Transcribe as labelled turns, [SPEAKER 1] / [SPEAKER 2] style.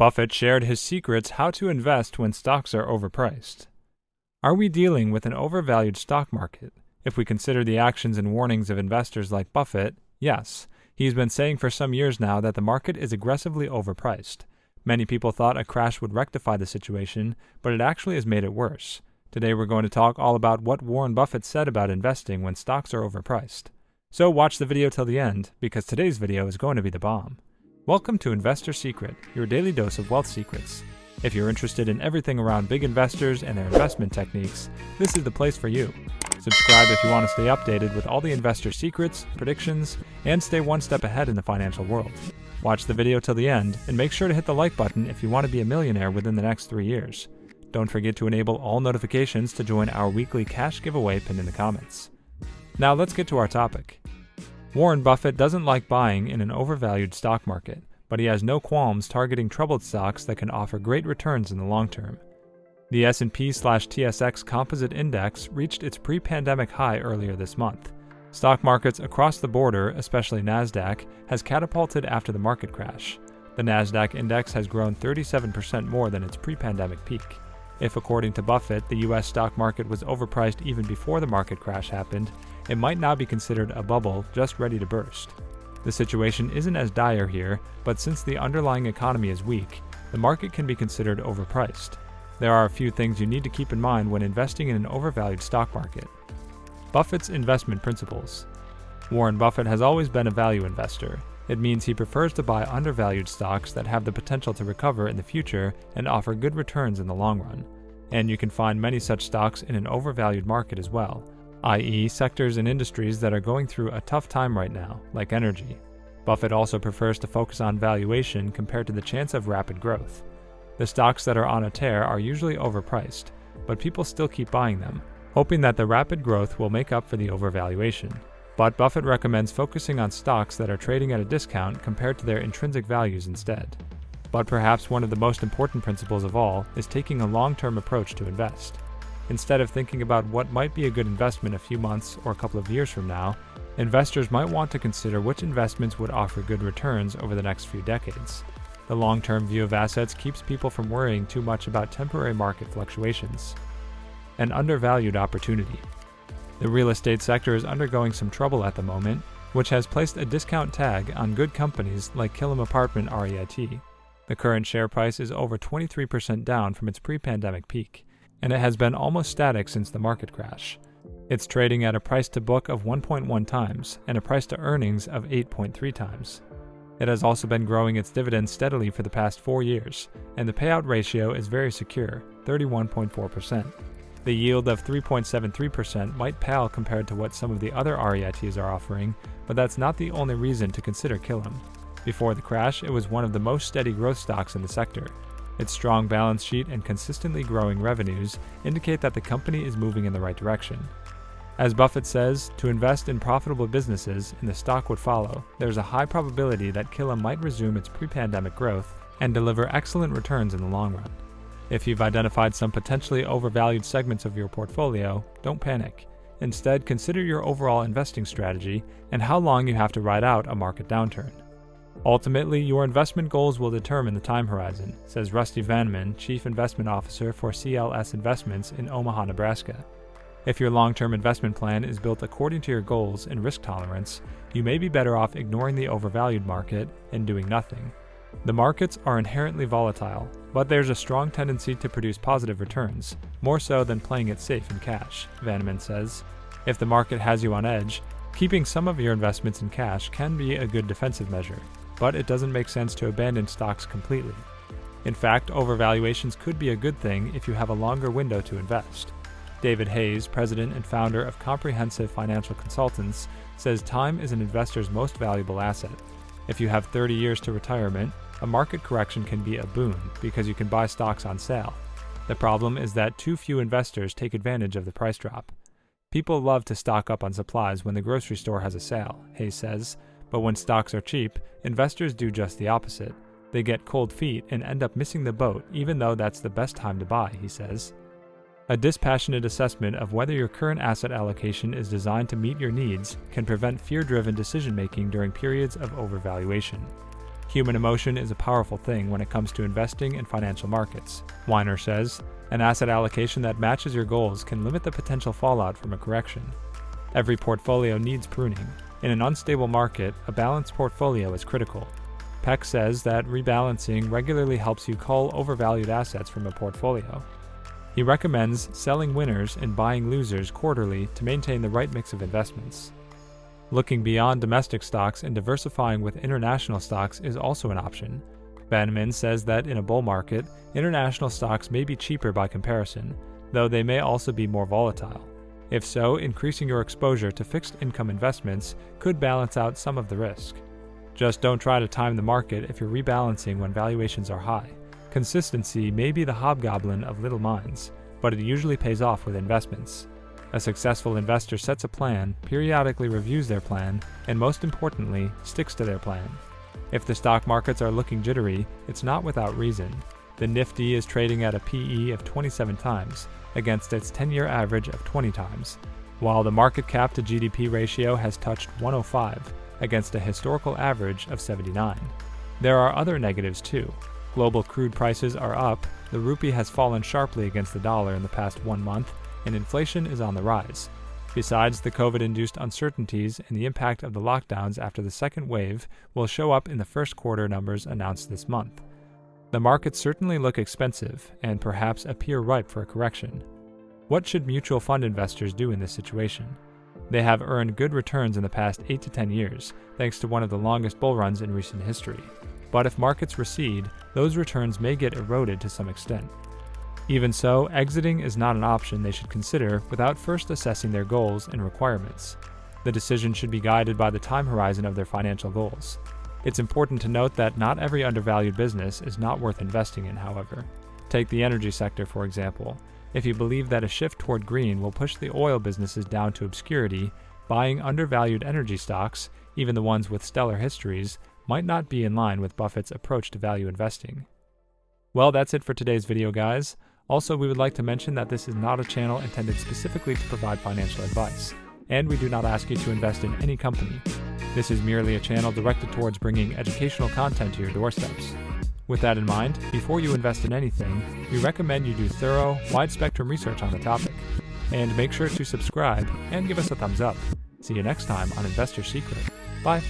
[SPEAKER 1] Buffett shared his secrets how to invest when stocks are overpriced. Are we dealing with an overvalued stock market? If we consider the actions and warnings of investors like Buffett, yes. He's been saying for some years now that the market is aggressively overpriced. Many people thought a crash would rectify the situation, but it actually has made it worse. Today we're going to talk all about what Warren Buffett said about investing when stocks are overpriced. So watch the video till the end, because today's video is going to be the bomb. Welcome to Investor Secret, your daily dose of wealth secrets. If you're interested in everything around big investors and their investment techniques, this is the place for you. Subscribe if you want to stay updated with all the investor secrets, predictions, and stay one step ahead in the financial world. Watch the video till the end, and make sure to hit the like button if you want to be a millionaire within the next 3 years. Don't forget to enable all notifications to join our weekly cash giveaway pinned in the comments. Now let's get to our topic. Warren Buffett doesn't like buying in an overvalued stock market, but he has no qualms targeting troubled stocks that can offer great returns in the long term. The S&P/TSX Composite Index reached its pre-pandemic high earlier this month. Stock markets across the border, especially NASDAQ, has catapulted after the market crash. The NASDAQ index has grown 37% more than its pre-pandemic peak. If, according to Buffett, the U.S. stock market was overpriced even before the market crash happened, it might now be considered a bubble just ready to burst. The situation isn't as dire here, but since the underlying economy is weak, the market can be considered overpriced. There are a few things you need to keep in mind when investing in an overvalued stock market. Buffett's investment principles. Warren Buffett has always been a value investor. It means he prefers to buy undervalued stocks that have the potential to recover in the future and offer good returns in the long run. And you can find many such stocks in an overvalued market as well, i.e., sectors and industries that are going through a tough time right now, like energy. Buffett also prefers to focus on valuation compared to the chance of rapid growth. The stocks that are on a tear are usually overpriced, but people still keep buying them, hoping that the rapid growth will make up for the overvaluation. But Buffett recommends focusing on stocks that are trading at a discount compared to their intrinsic values instead. But perhaps one of the most important principles of all is taking a long-term approach to invest. Instead of thinking about what might be a good investment a few months or a couple of years from now, investors might want to consider which investments would offer good returns over the next few decades. The long-term view of assets keeps people from worrying too much about temporary market fluctuations. An undervalued opportunity. The real estate sector is undergoing some trouble at the moment, which has placed a discount tag on good companies like Killam Apartment REIT. The current share price is over 23% down from its pre-pandemic peak, and it has been almost static since the market crash. It's trading at a price-to-book of 1.1 times and a price-to-earnings of 8.3 times. It has also been growing its dividends steadily for the past 4 years, and the payout ratio is very secure, 31.4%. The yield of 3.73% might pale compared to what some of the other REITs are offering, but that's not the only reason to consider Killam. Before the crash, it was one of the most steady growth stocks in the sector. Its strong balance sheet and consistently growing revenues indicate that the company is moving in the right direction. As Buffett says, to invest in profitable businesses and the stock would follow, there's a high probability that Killam might resume its pre-pandemic growth and deliver excellent returns in the long run. If you've identified some potentially overvalued segments of your portfolio, don't panic. Instead, consider your overall investing strategy and how long you have to ride out a market downturn. Ultimately, your investment goals will determine the time horizon, says Rusty Vanman, Chief Investment Officer for CLS Investments in Omaha, Nebraska. If your long-term investment plan is built according to your goals and risk tolerance, you may be better off ignoring the overvalued market and doing nothing. The markets are inherently volatile, but there's a strong tendency to produce positive returns, more so than playing it safe in cash, Vanman says. If the market has you on edge, keeping some of your investments in cash can be a good defensive measure, but it doesn't make sense to abandon stocks completely. In fact, overvaluations could be a good thing if you have a longer window to invest. David Hayes, president and founder of Comprehensive Financial Consultants, says time is an investor's most valuable asset. If you have 30 years to retirement, a market correction can be a boon because you can buy stocks on sale. The problem is that too few investors take advantage of the price drop. People love to stock up on supplies when the grocery store has a sale, Hayes says, but when stocks are cheap, investors do just the opposite. They get cold feet and end up missing the boat even though that's the best time to buy, he says. A dispassionate assessment of whether your current asset allocation is designed to meet your needs can prevent fear-driven decision-making during periods of overvaluation. Human emotion is a powerful thing when it comes to investing in financial markets. Weiner says, an asset allocation that matches your goals can limit the potential fallout from a correction. Every portfolio needs pruning. In an unstable market, a balanced portfolio is critical. Peck says that rebalancing regularly helps you cull overvalued assets from a portfolio. He recommends selling winners and buying losers quarterly to maintain the right mix of investments. Looking beyond domestic stocks and diversifying with international stocks is also an option. Banneman says that in a bull market, international stocks may be cheaper by comparison, though they may also be more volatile. If so, increasing your exposure to fixed income investments could balance out some of the risk. Just don't try to time the market if you're rebalancing when valuations are high. Consistency may be the hobgoblin of little minds, but it usually pays off with investments. A successful investor sets a plan, periodically reviews their plan, and most importantly, sticks to their plan. If the stock markets are looking jittery, it's not without reason. The Nifty is trading at a PE of 27 times, against its 10-year average of 20 times, while the market cap to GDP ratio has touched 105, against a historical average of 79. There are other negatives too. Global crude prices are up, the rupee has fallen sharply against the dollar in the past 1 month, and inflation is on the rise. Besides, the COVID-induced uncertainties and the impact of the lockdowns after the second wave will show up in the first quarter numbers announced this month. The markets certainly look expensive and perhaps appear ripe for a correction. What should mutual fund investors do in this situation? They have earned good returns in the past 8 to 10 years, thanks to one of the longest bull runs in recent history. But if markets recede, those returns may get eroded to some extent. Even so, exiting is not an option they should consider without first assessing their goals and requirements. The decision should be guided by the time horizon of their financial goals. It's important to note that not every undervalued business is not worth investing in, however. Take the energy sector, for example. If you believe that a shift toward green will push the oil businesses down to obscurity, buying undervalued energy stocks, even the ones with stellar histories, might not be in line with Buffett's approach to value investing. Well, that's it for today's video, guys. Also, we would like to mention that this is not a channel intended specifically to provide financial advice, and we do not ask you to invest in any company. This is merely a channel directed towards bringing educational content to your doorsteps. With that in mind, before you invest in anything, we recommend you do thorough, wide-spectrum research on the topic. And make sure to subscribe and give us a thumbs up. See you next time on Investor Secret. Bye.